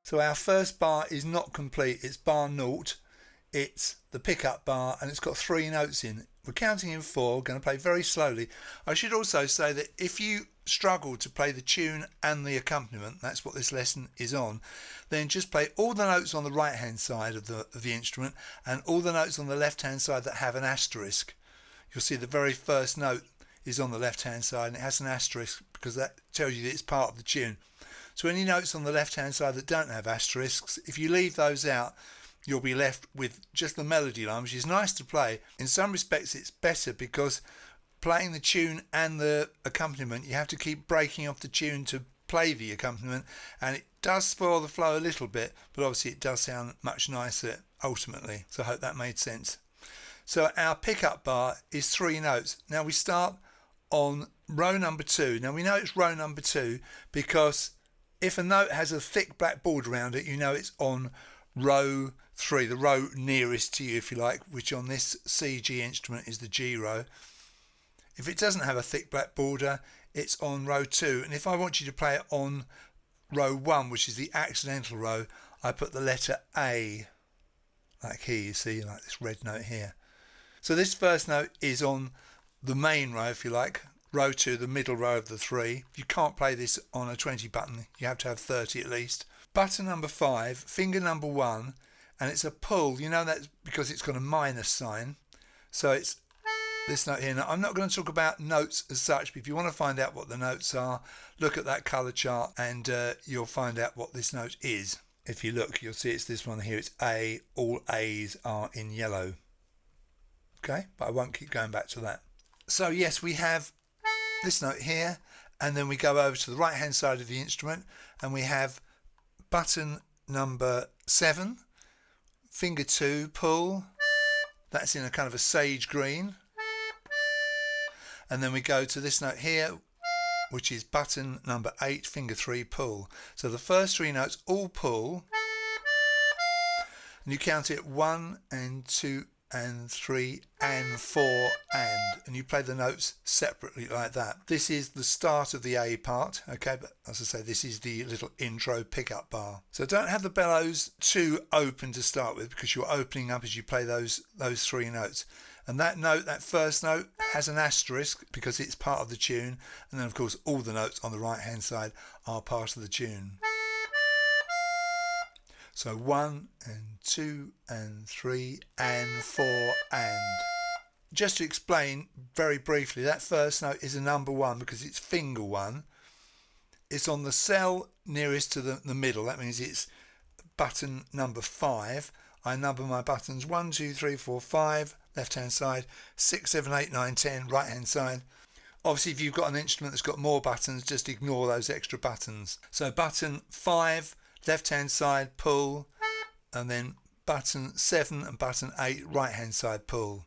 So our first bar is not complete. It's bar naught. It's the pickup bar and it's got 3 notes in. We're counting in 4. We're going to play very slowly. I should also say that if you struggle to play the tune and the accompaniment, that's what this lesson is on, then just play all the notes on the right hand side of the instrument and all the notes on the left hand side that have an asterisk. You'll see the very first note is on the left hand side and it has an asterisk because that tells you that it's part of the tune. So any notes on the left hand side that don't have asterisks, if you leave those out, you'll be left with just the melody line, which is nice to play. In some respects it's better because playing the tune and the accompaniment, you have to keep breaking off the tune to play the accompaniment, and it does spoil the flow a little bit, but obviously it does sound much nicer ultimately. So I hope that made sense. So our pickup bar is 3 notes. Now we start on row number 2. Now we know it's row number 2 because if a note has a thick black border around it, you know it's on row 3, the row nearest to you, if you like, which on this CG instrument is the G row. If it doesn't have a thick black border, it's on row 2. And if I want you to play it on row 1, which is the accidental row, I put the letter A, like here, you see, like this red note here. So this first note is on the main row, if you like, row 2, the middle row of the 3. You can't play this on a 20 button, you have to have 30 at least. Button number 5, finger number 1, and it's a pull. You know that's because it's got a minus sign. So it's this note here. Now, I'm not going to talk about notes as such, but if you want to find out what the notes are, look at that colour chart and you'll find out what this note is. If you look, you'll see it's this one here. It's A. All A's are in yellow. Okay, but I won't keep going back to that. So yes, we have this note here, and then we go over to the right hand side of the instrument and we have button number 7, finger 2, pull. That's in a kind of a sage green. And then we go to this note here, which is button number 8, finger 3, pull. So the first 3 notes all pull, and you count it 1 and 2 and 3 and 4 and you play the notes separately like that. This is the start of the A part, okay, but as I say, this is the little intro pickup bar. So don't have the bellows too open to start with because you're opening up as you play those 3 notes. And that note, that first note, has an asterisk because it's part of the tune, and then of course all the notes on the right hand side are part of the tune. So 1 and 2 and 3 and 4 and. Just to explain very briefly, that first note is a number 1 because it's finger 1. It's on the cell nearest to the middle. That means it's button number 5. I number my buttons 1, 2, 3, 4, 5, left hand side, 6, 7, 8, 9, 10, right hand side. Obviously, if you've got an instrument that's got more buttons, just ignore those extra buttons. So button 5, left hand side, pull, and then button 7 and button 8, right hand side, pull.